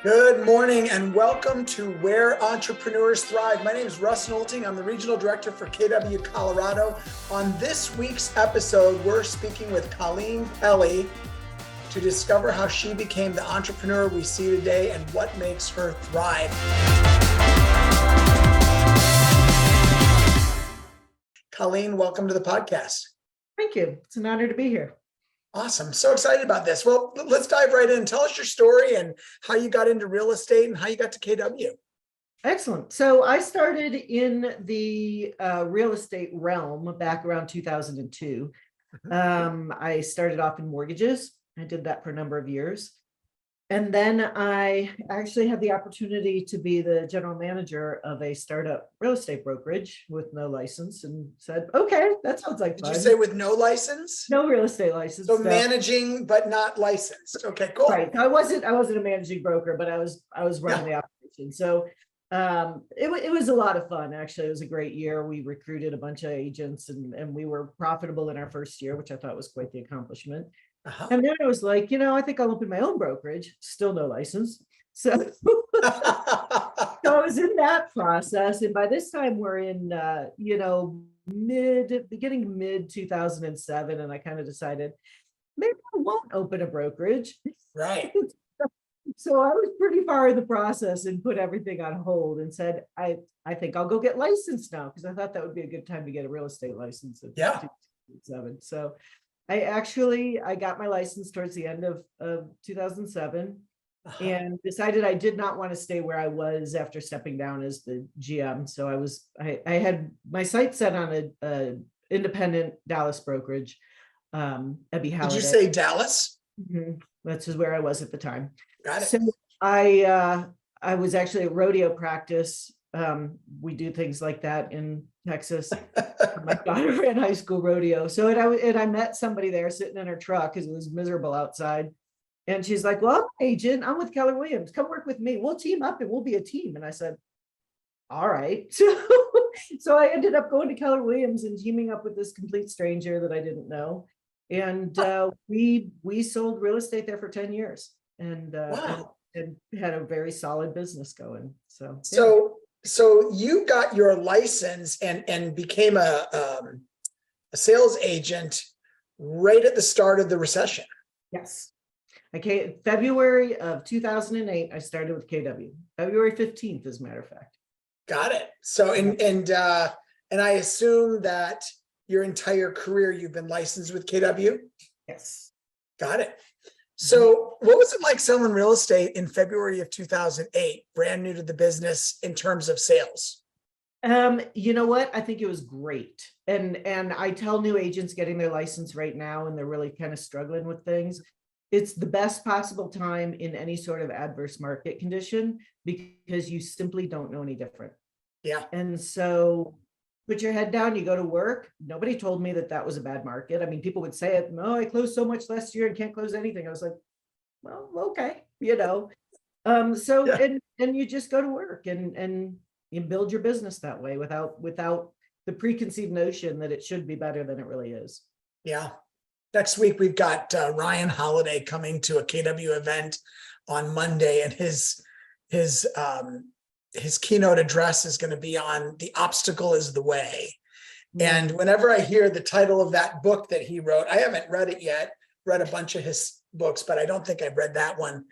Good morning and welcome to Where Entrepreneurs Thrive. My name is Russ Nolting. I'm the Regional Director for KW Colorado. On this week's episode, we're speaking with Colleen Kelley to discover how she became the entrepreneur we see today and what makes her thrive. Colleen, welcome to the podcast. Thank you. It's an honor to be here. Awesome. So excited about this. Well, let's dive right in. Tell us your story and how you got into real estate and how you got to KW. Excellent. So I started in the real estate realm back around 2002. I started off in mortgages. I did that for a number of years. And then I actually had the opportunity to be the general manager of a startup real estate brokerage with no license and said, okay, that sounds like fun. Did you say with no license? No real estate license. So managing, but not licensed. Okay, cool. Right. I wasn't a managing broker, but I was running the operation. So it was a lot of fun. Actually, it was a great year. We recruited a bunch of agents and we were profitable in our first year, which I thought was quite the accomplishment. And then I was like, I think I'll open my own brokerage, still no license. So, I was in that process. And by this time we're in, beginning mid 2007. And I kind of decided maybe I won't open a brokerage. Right. So I was pretty far in the process and put everything on hold and said, I think I'll go get licensed now, because I thought that would be a good time to get a real estate license. Yeah. 2007. So I got my license towards the end of 2007 and decided I did not want to stay where I was after stepping down as the GM. So I had my sights set on a independent Dallas brokerage. Did you say Dallas? Mm-hmm. That's just where I was at the time. Got it. So I was actually at rodeo practice. We do things like that in Texas. My daughter ran high school rodeo. So I met somebody there sitting in her truck because it was miserable outside. And she's like, well, I'm an agent. I'm with Keller Williams. Come work with me. We'll team up and we'll be a team. And I said, all right. So I ended up going to Keller Williams and teaming up with this complete stranger that I didn't know. And we sold real estate there for 10 years and had a very solid business going. So you got your license and became a sales agent right at the start of the recession. Yes. February of 2008, I started with KW. February 15th, as a matter of fact. Got it. So, and I assume that your entire career, you've been licensed with KW? Yes. Got it. So what was it like selling real estate in February of 2008, brand new to the business in terms of sales? You know what? I think it was great. And I tell new agents getting their license right now, and they're really kind of struggling with things. It's the best possible time in any sort of adverse market condition because you simply don't know any different. Yeah. And so put your head down, you go to work. Nobody told me that was a bad market. I mean, people would say it, I closed so much last year and can't close anything. I was like, well, okay, and you just go to work and you build your business that way without the preconceived notion that it should be better than it really is. Yeah. Next week, we've got Ryan Holiday coming to a KW event on Monday, and his keynote address is going to be on "The Obstacle is the Way." And whenever I hear the title of that book that he wrote, I haven't read it yet, read a bunch of his books, but I don't think I've read that one.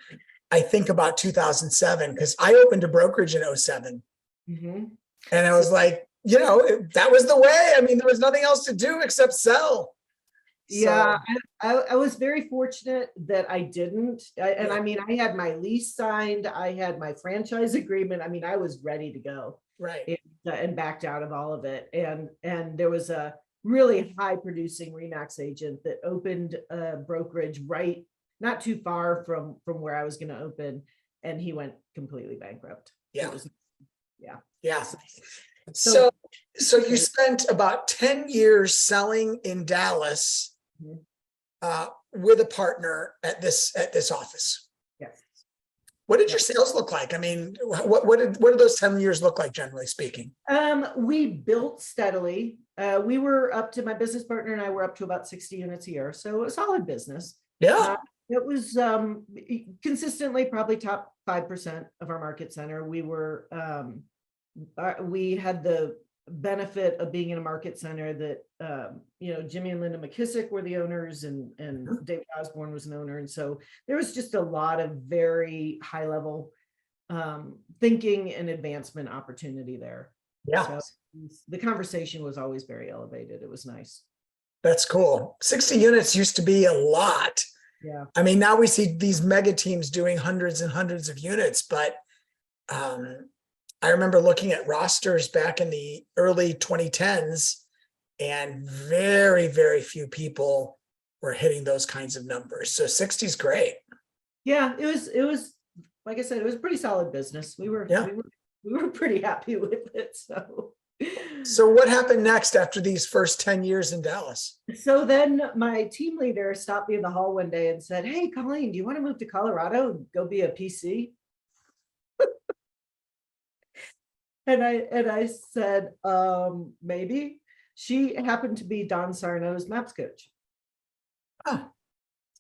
I think about 2007, because I opened a brokerage in 2007. Mm-hmm. And I was like, that was the way. I mean, there was nothing else to do except sell. Yeah, I was very fortunate that I didn't. I had my lease signed. I had my franchise agreement. I mean, I was ready to go. Right. And backed out of all of it. And there was a really high producing RE/MAX agent that opened a brokerage right not too far from where I was going to open. And he went completely bankrupt. Yeah. Yeah. So you spent about 10 years selling in Dallas with a partner at this office. Yes. What did your sales look like? I mean, what did those 10 years look like, generally speaking? We built steadily. We were up to, my business partner and I were up to about 60 units a year. So a solid business. Yeah. It was consistently probably top 5% of our market center. We had the benefit of being in a market center that Jimmy and Linda McKissick were the owners, and David Osborne was an owner, and so there was just a lot of very high level thinking and advancement opportunity there. Yeah. So the conversation was always very elevated. It was nice. That's cool. 60 units used to be a lot. Yeah. I mean, now we see these mega teams doing hundreds and hundreds of units, but I remember looking at rosters back in the early 2010s, and very, very few people were hitting those kinds of numbers. So 60 is great. Yeah, it was like I said, it was pretty solid business. We were pretty happy with it. So what happened next after these first 10 years in Dallas? So then my team leader stopped me in the hall one day and said, "Hey, Colleen, do you want to move to Colorado and go be a PC?" And I said, maybe. She happened to be Don Sarno's maps coach. Oh.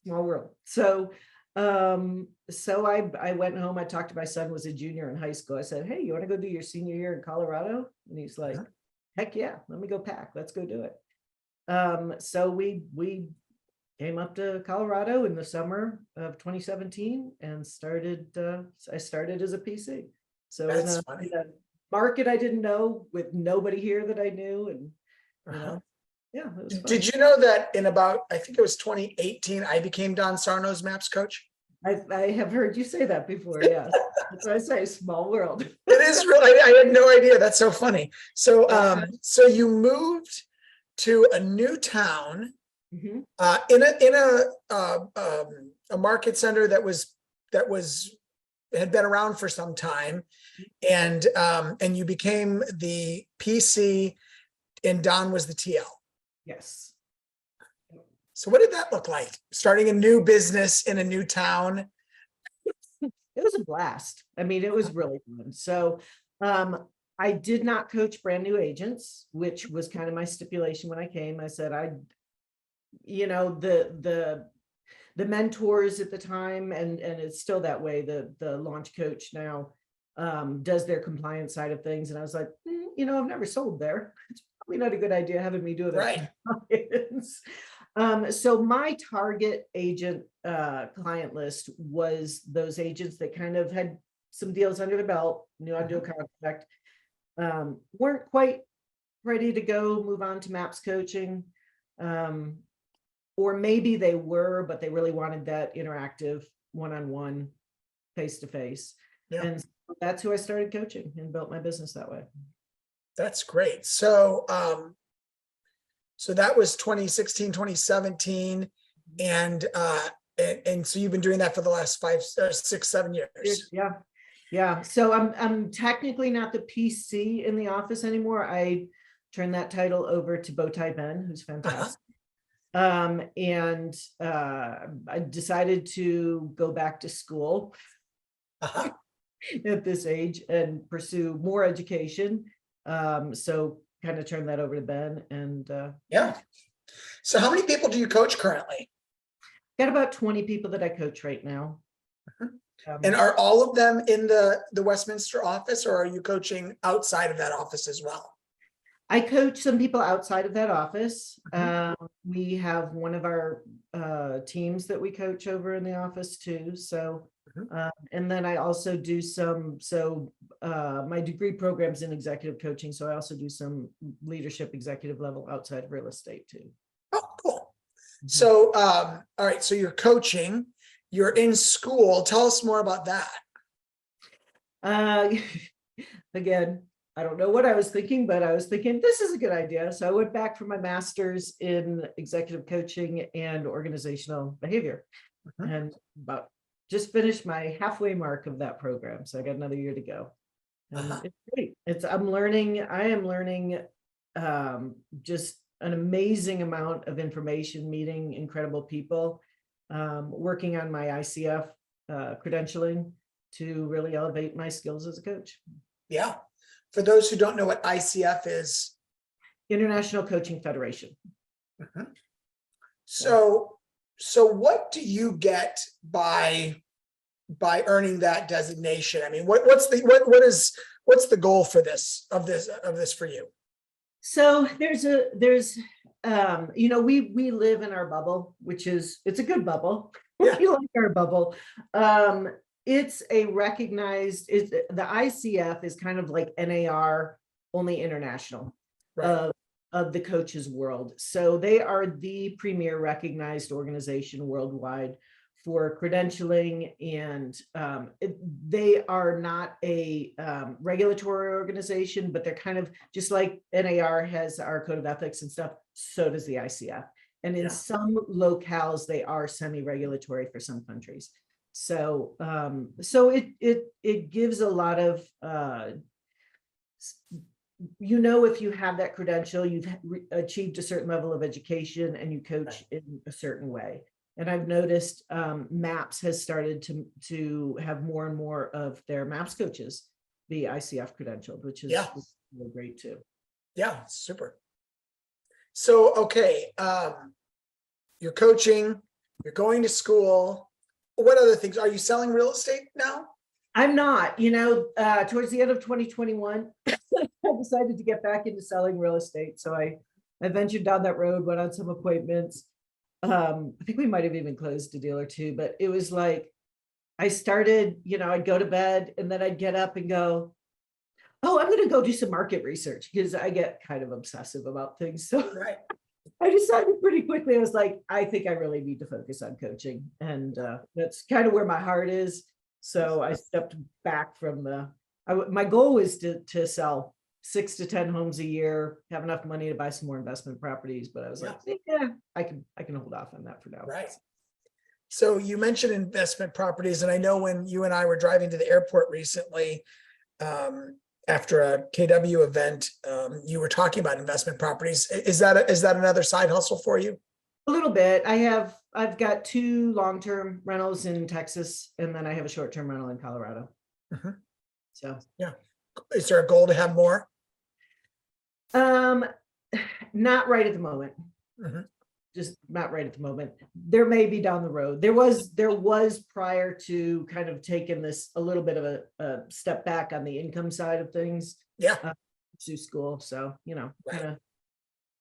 Small world. So I went home. I talked to my son, was a junior in high school. I said, "Hey, you want to go do your senior year in Colorado?" And he's like, "Heck yeah, let me go pack. Let's go do it." So we came up to Colorado in the summer of 2017 and I started as a PC. So in a market I didn't know, with nobody here that I knew, and yeah, it was fun. Did you know that in about, I think it was 2018, I became Don Sarno's maps coach? I have heard you say that before. Yes. That's what I say, small world. It is really, I had no idea. That's so funny. So so you moved to a new town, in a market center that had been around for some time, and you became the PC and Don was the TL. Yes. So what did that look like? Starting a new business in a new town? It was a blast. I mean, it was really fun. So I did not coach brand new agents, which was kind of my stipulation when I came. I said, the mentors at the time, and it's still that way, the launch coach now does their compliance side of things. And I was like, I've never sold there. It's probably not a good idea having me do that. Right. So my target agent client list was those agents that kind of had some deals under the belt, knew how to do a contract, weren't quite ready to go move on to maps coaching. Or maybe they were, but they really wanted that interactive one-on-one, face-to-face. Yeah. And that's who I started coaching and built my business that way. That's great. So so that was 2016, 2017. And so you've been doing that for the last 5, 6, 7 years. Yeah. Yeah. So I'm technically not the PC in the office anymore. I turned that title over to Bowtie Ben, who's fantastic. And I decided to go back to school at this age and pursue more education. So kind of turned that over to Ben, and yeah. So how many people do you coach currently? Got about 20 people that I coach right now. And are all of them in the Westminster office, or are you coaching outside of that office as well? I coach some people outside of that office. We have one of our teams that we coach over in the office too. So, and then I also do my degree program's in executive coaching. So I also do some leadership executive level outside of real estate too. Oh, cool. So, all right. So you're coaching, you're in school. Tell us more about that. Again, I don't know what I was thinking, but I was thinking this is a good idea. So I went back for my master's in executive coaching and organizational behavior, and just finished my halfway mark of that program. So I got another year to go. And it's great. I am learning just an amazing amount of information, meeting incredible people, working on my ICF credentialing to really elevate my skills as a coach. Yeah. For those who don't know what ICF is. International Coaching Federation. So So what do you get by earning that designation? I mean, what's the goal for this for you? So there's we live in our bubble, which it's a good bubble. Yeah. We like our bubble. It's a recognized, the ICF is kind of like NAR, only international, Right. of the coaches world. So they are the premier recognized organization worldwide for credentialing, and they are not a regulatory organization, but they're kind of just like NAR has our code of ethics and stuff, so does the ICF. And in some locales, they are semi-regulatory for some countries. So it gives a lot of if you have that credential, you've achieved a certain level of education and you coach in a certain way. And I've noticed MAPS has started to have more and more of their MAPS coaches be ICF credentialed, which is really great too. Yeah, super. So, okay, you're coaching, you're going to school. What other things? Are you selling real estate now? I'm not, towards the end of 2021, I decided to get back into selling real estate. So I ventured down that road, went on some appointments. I think we might have even closed a deal or two, but it was like, I started, I'd go to bed and then I'd get up and go, oh, I'm going to go do some market research, because I get kind of obsessive about things. So I decided pretty quickly, I was like, I think I really need to focus on coaching. And that's kind of where my heart is. So I stepped back from my goal was to sell 6 to 10 homes a year, have enough money to buy some more investment properties. But I was like, I can hold off on that for now. Right. So you mentioned investment properties, and I know when you and I were driving to the airport recently, after a KW event, you were talking about investment properties. Is that another side hustle for you? A little bit. I've got 2 long-term rentals in Texas, and then I have a short-term rental in Colorado. Mm-hmm. So is there a goal to have more? Not right at the moment. Mm-hmm. Just not right at the moment. There may be down the road. There was prior to kind of taking this a little bit of a step back on the income side of things. To school. So,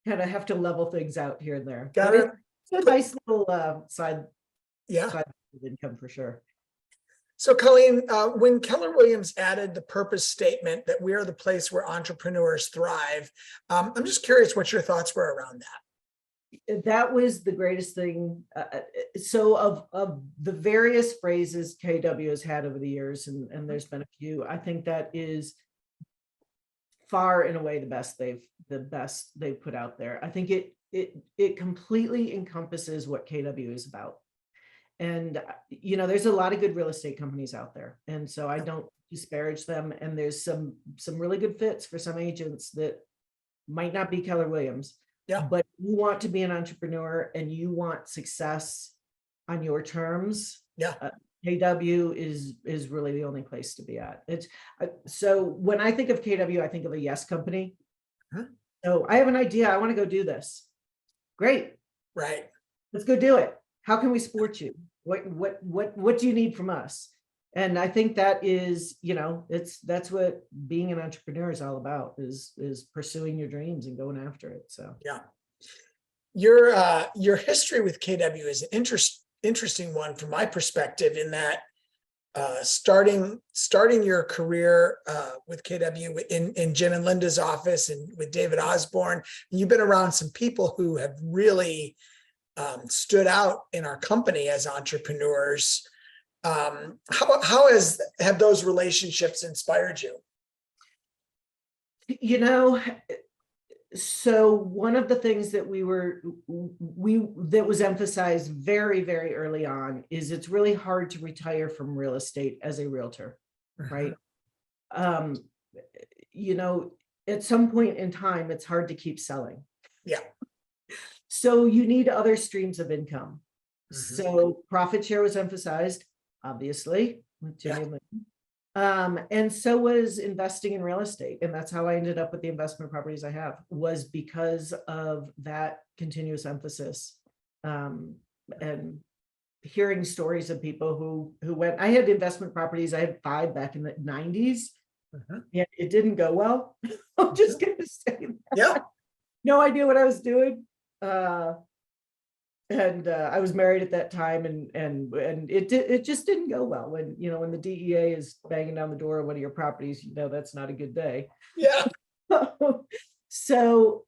kind of have to level things out here and there. Got it. It's a nice little side of income for sure. So Colleen, when Keller Williams added the purpose statement that we are the place where entrepreneurs thrive, I'm just curious what your thoughts were around that. That was the greatest thing. So of the various phrases KW has had over the years, and there's been a few, I think that is far and away the best they've put out there. I think it completely encompasses what KW is about. And there's a lot of good real estate companies out there, and so I don't disparage them. And there's some really good fits for some agents that might not be Keller Williams. But you want to be an entrepreneur and you want success on your terms. KW is really the only place to be at. So when I think of KW, I think of a yes company. So I have an idea. I want to go do this. Great. Right. Let's go do it. How can we support you? What do you need from us? And I think that is, that's what being an entrepreneur is all about, is pursuing your dreams and going after it. So your history with KW is an interesting one from my perspective, in that starting your career with KW in Jim and Linda's office and with David Osborne, you've been around some people who have really stood out in our company as entrepreneurs. How have those relationships inspired you? So one of the things that that was emphasized very, very early on is it's really hard to retire from real estate as a realtor, right? At some point in time, it's hard to keep selling. So you need other streams of income. So profit share was emphasized, obviously, with Jimmy. And so was investing in real estate. And that's how I ended up with the investment properties I have, was because of that continuous emphasis. and hearing stories of people who went. I had investment properties. I had 5 back in the 90s. And it didn't go well. I'm just gonna say that. Yeah. No idea what I was doing. And I was married at that time, and it just didn't go well. When when the DEA is banging down the door of one of your properties, that's not a good day. Yeah. So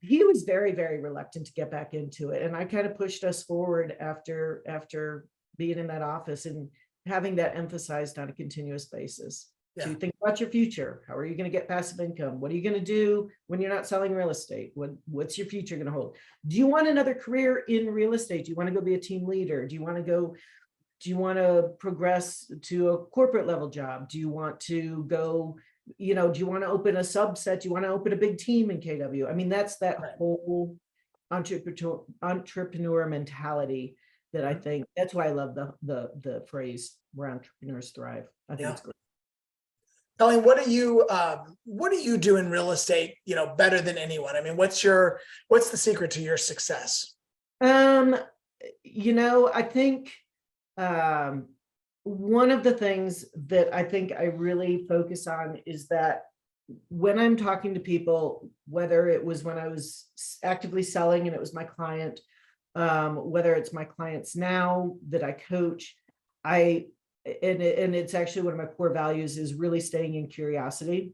he was very, very reluctant to get back into it, and I kind of pushed us forward after being in that office and having that emphasized on a continuous basis. Yeah. To think about your future. How are you going to get passive income? What are you going to do when you're not selling real estate? What's your future going to hold? Do you want another career in real estate? Do you want to go be a team leader? Do you want to progress to a corporate level job? Do you want to go, do you want to open a subset? Do you want to open a big team in KW? I mean, that's that whole entrepreneur mentality that I think, that's why I love the phrase where entrepreneurs thrive. I think it's great. Colleen, what do you do in real estate, better than anyone? I mean, what's the secret to your success? I think one of the things that I think I really focus on is that when I'm talking to people, whether it was when I was actively selling and it was my client, whether it's my clients now that I coach, and it's actually one of my core values is really staying in curiosity.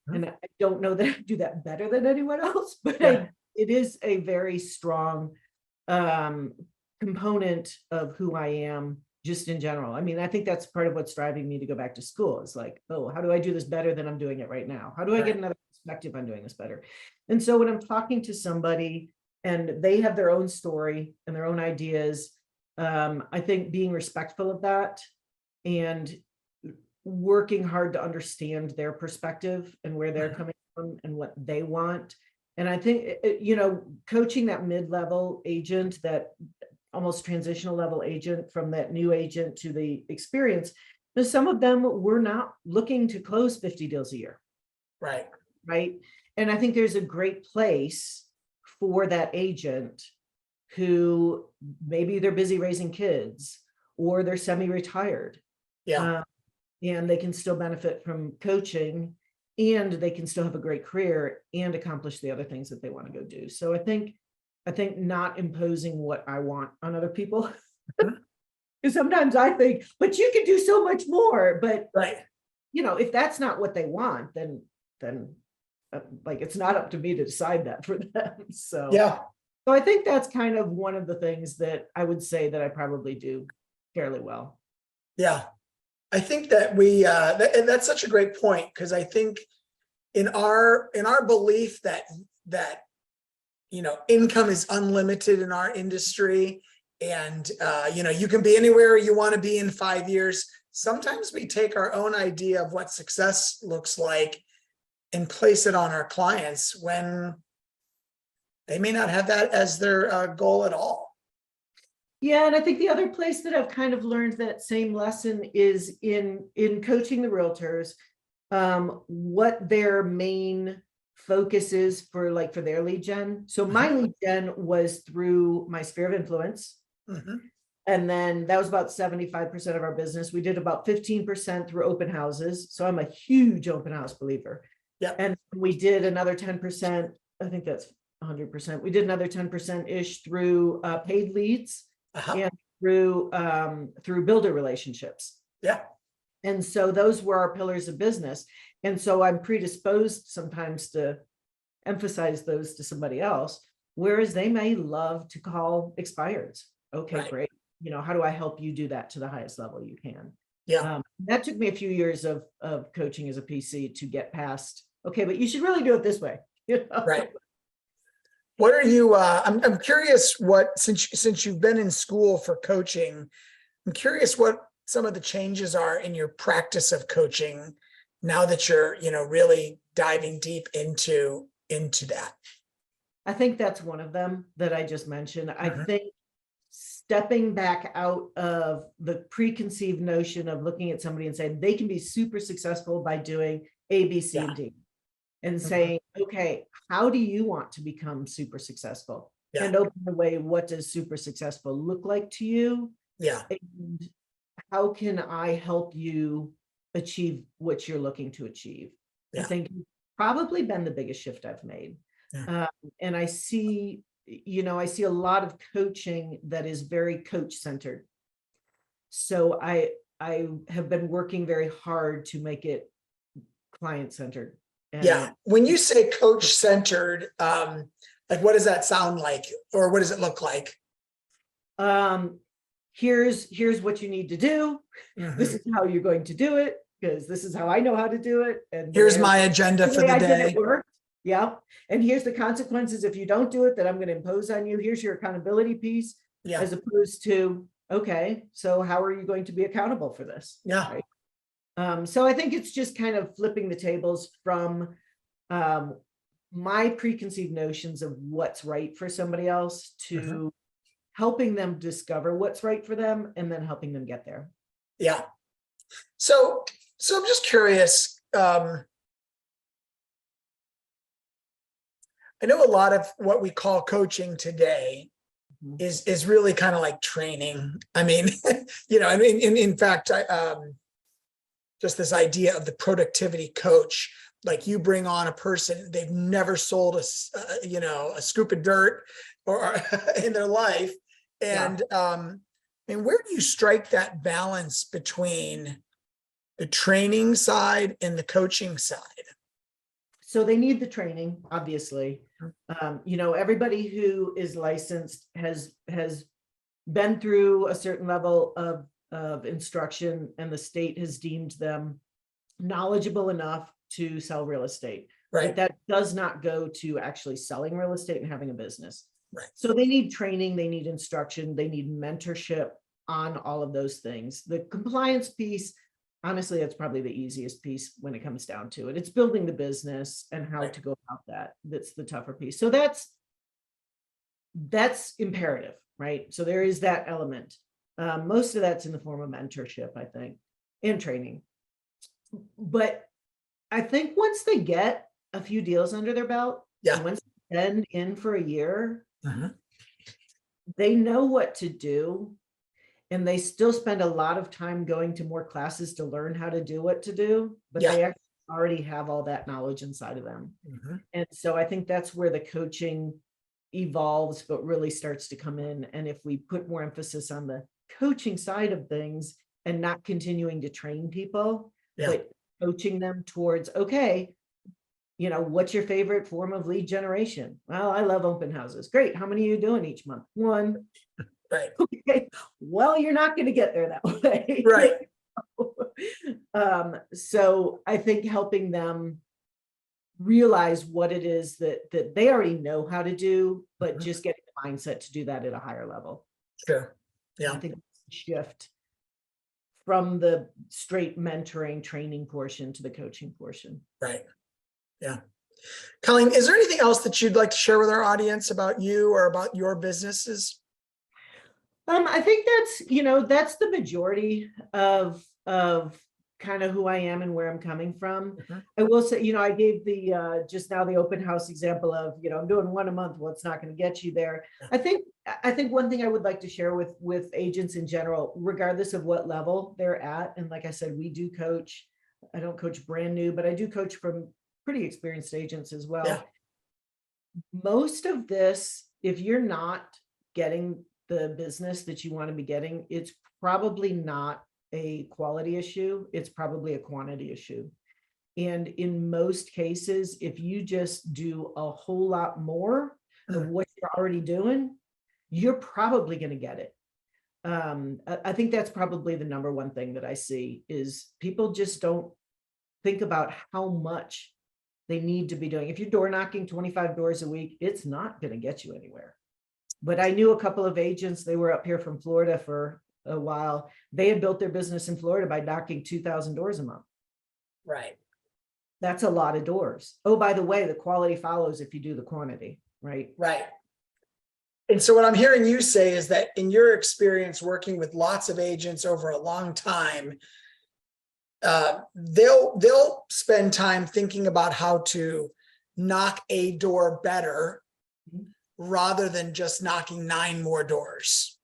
And I don't know that I do that better than anyone else, but it is a very strong component of who I am just in general. I mean, I think that's part of what's driving me to go back to school. It's like, oh, how do I do this better than I'm doing it right now? How do I get another perspective on doing this better? And so when I'm talking to somebody and they have their own story and their own ideas, I think being respectful of that and working hard to understand their perspective and where they're coming from and what they want. And I think, coaching that mid-level agent, that almost transitional level agent from that new agent to the experience, because some of them were not looking to close 50 deals a year. Right. And I think there's a great place for that agent who maybe they're busy raising kids or they're semi-retired. And they can still benefit from coaching, and they can still have a great career and accomplish the other things that they want to go do. So I think not imposing what I want on other people. Because sometimes I think, but you can do so much more. But if that's not what they want, then it's not up to me to decide that for them. So I think that's kind of one of the things that I would say that I probably do fairly well. Yeah. I think that that's such a great point, because I think in our belief that income is unlimited in our industry, and you can be anywhere you want to be in 5 years. Sometimes we take our own idea of what success looks like and place it on our clients when they may not have that as their goal at all. Yeah, and I think the other place that I've kind of learned that same lesson is in coaching the realtors, what their main focus is for their lead gen. So my lead gen was through my sphere of influence. And then that was about 75% of our business. We did about 15% through open houses. So I'm a huge open house believer. And we did another 10%. I think that's 100%. We did another 10%-ish through paid leads. And through builder relationships. And so those were our pillars of business. And so I'm predisposed sometimes to emphasize those to somebody else, whereas they may love to call expireds. Okay, great. How do I help you do that to the highest level you can? That took me a few years of coaching as a PC to get past, okay, but you should really do it this way. What are you, I'm curious since you've been in school for coaching, I'm curious what some of the changes are in your practice of coaching now that you're, really diving deep into that. I think that's one of them that I just mentioned. I think stepping back out of the preconceived notion of looking at somebody and saying they can be super successful by doing A, B, C, and D. And saying, okay, how do you want to become super successful? Yeah. and open the way, what does super successful look like to you? Yeah. And how can I help you achieve what you're looking to achieve? I Yeah. think it's probably been the biggest shift I've made. Yeah. And I see, I see a lot of coaching that is very coach centered. So I have been working very hard to make it client centered. Yeah. When you say coach centered, like what does that sound like, or what does it look like? Here's what you need to do. This is how you're going to do it, because this is how I know how to do it. And Here's my agenda for the day. Yeah. And here's the consequences if you don't do it that I'm going to impose on you. Here's your accountability piece, Yeah. as opposed to, okay, so how are you going to be accountable for this? Yeah. Right? So I think it's just kind of flipping the tables from my preconceived notions of what's right for somebody else to helping them discover what's right for them and then helping them get there. Yeah. So I'm just curious. I know a lot of what we call coaching today is really kind of like training. I mean, in fact, just this idea of the productivity coach, like you bring on a person, they've never sold a scoop of dirt or in their life. And, and where do you strike that balance between the training side and the coaching side? So they need the training, obviously. Everybody who is licensed has been through a certain level of instruction, and the state has deemed them knowledgeable enough to sell real estate. Right. But that does not go to actually selling real estate and having a business. Right. So they need training, they need instruction, they need mentorship on all of those things. The compliance piece, honestly, that's probably the easiest piece when it comes down to it. It's building the business and how to go about that. That's the tougher piece. So that's imperative, right? So there is that element. Most of that's in the form of mentorship, I think, and training. But I think once they get a few deals under their belt, and once they've been in for a year, they know what to do. And they still spend a lot of time going to more classes to learn how to do what to do, but they actually already have all that knowledge inside of them. And so I think that's where the coaching evolves, but really starts to come in. And if we put more emphasis on the coaching side of things and not continuing to train people, but coaching them towards, okay, what's your favorite form of lead generation? Well, I love open houses. Great. How many are you doing each month? One. Right. Okay. Well, you're not going to get there that way. Right. So I think helping them realize what it is that they already know how to do, but just getting the mindset to do that at a higher level. Sure. Yeah. I think it's a shift from the straight mentoring training portion to the coaching portion. Right. Yeah. Colleen, is there anything else that you'd like to share with our audience about you or about your businesses? I think that's the majority of kind of who I am and where I'm coming from. I will say, I gave the just now the open house example of, I'm doing one a month. Well, it's not going to get you there. I think one thing I would like to share with agents in general, regardless of what level they're at. And like I said, we do coach. I don't coach brand new, but I do coach from pretty experienced agents as well. Most of this, if you're not getting the business that you want to be getting, it's probably not a quality issue. It's probably a quantity issue. And in most cases, if you just do a whole lot more of what you're already doing, you're probably going to get it. I think that's probably the number one thing that I see is people just don't think about how much they need to be doing. If you're door knocking 25 doors a week, it's not going to get you anywhere. But I knew a couple of agents, they were up here from Florida for a while. They had built their business in Florida by knocking 2,000 doors a month. Right. That's a lot of doors. Oh, by the way, the quality follows if you do the quantity, right? Right. And so what I'm hearing you say is that in your experience working with lots of agents over a long time, they'll spend time thinking about how to knock a door better, rather than just knocking 9 more doors.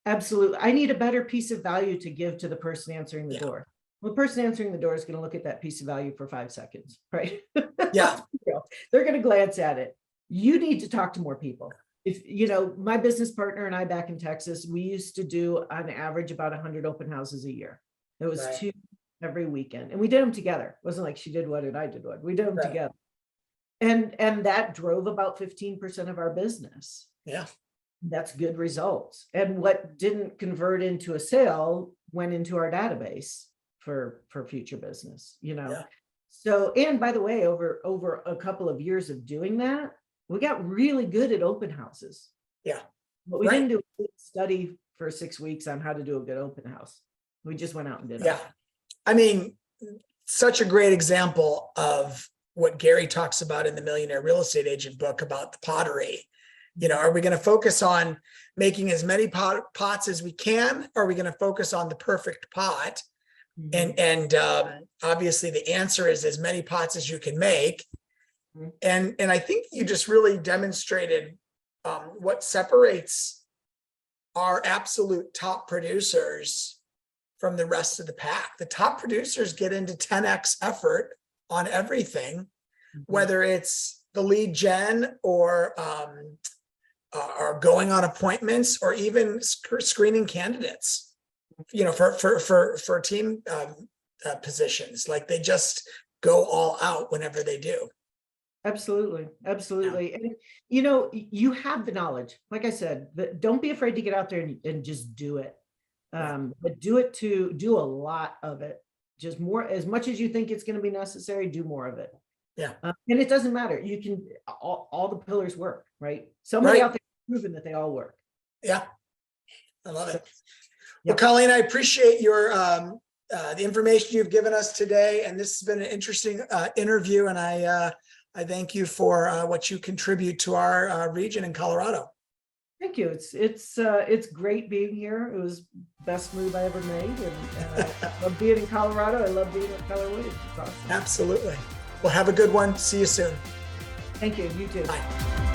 Absolutely. I need a better piece of value to give to the person answering the door. Well, the person answering the door is going to look at that piece of value for 5 seconds, right? Yeah. They're going to glance at it. You need to talk to more people. If my business partner and I back in Texas, we used to do on average about 100 open houses a year. It was 2 every weekend, and we did them together. It wasn't like she did one and I did one. We did them together. And that drove about 15% of our business. Yeah. That's good results. And what didn't convert into a sale went into our database for future business, So, and by the way, over a couple of years of doing that, we got really good at open houses. Yeah. But we didn't do a study for 6 weeks on how to do a good open house. We just went out and did it. Yeah. I mean, such a great example of what Gary talks about in the Millionaire Real Estate Agent book about the pottery. Are we going to focus on making as many pots as we can? Or are we going to focus on the perfect pot? And obviously the answer is as many pots as you can make. And I think you just really demonstrated what separates our absolute top producers from the rest of the pack. The top producers get into 10x effort on everything, whether it's the lead gen or going on appointments or even screening candidates, for team positions. Like they just go all out whenever they do. Absolutely. And you have the knowledge. Like I said, don't be afraid to get out there and just do it. But do a lot of it. Just more, as much as you think it's going to be necessary, do more of it. Yeah. And it doesn't matter. You can, all the pillars work, right? Somebody out there has proven that they all work. Yeah. I love it. Well, Colleen, I appreciate your, the information you've given us today. And this has been an interesting interview. And I thank you for what you contribute to our region in Colorado. Thank you. It's great being here. It was best move I ever made, and I love being in Colorado. I love being at Keller Williams. It's awesome. Absolutely. Well, have a good one. See you soon. Thank you. You too. Bye.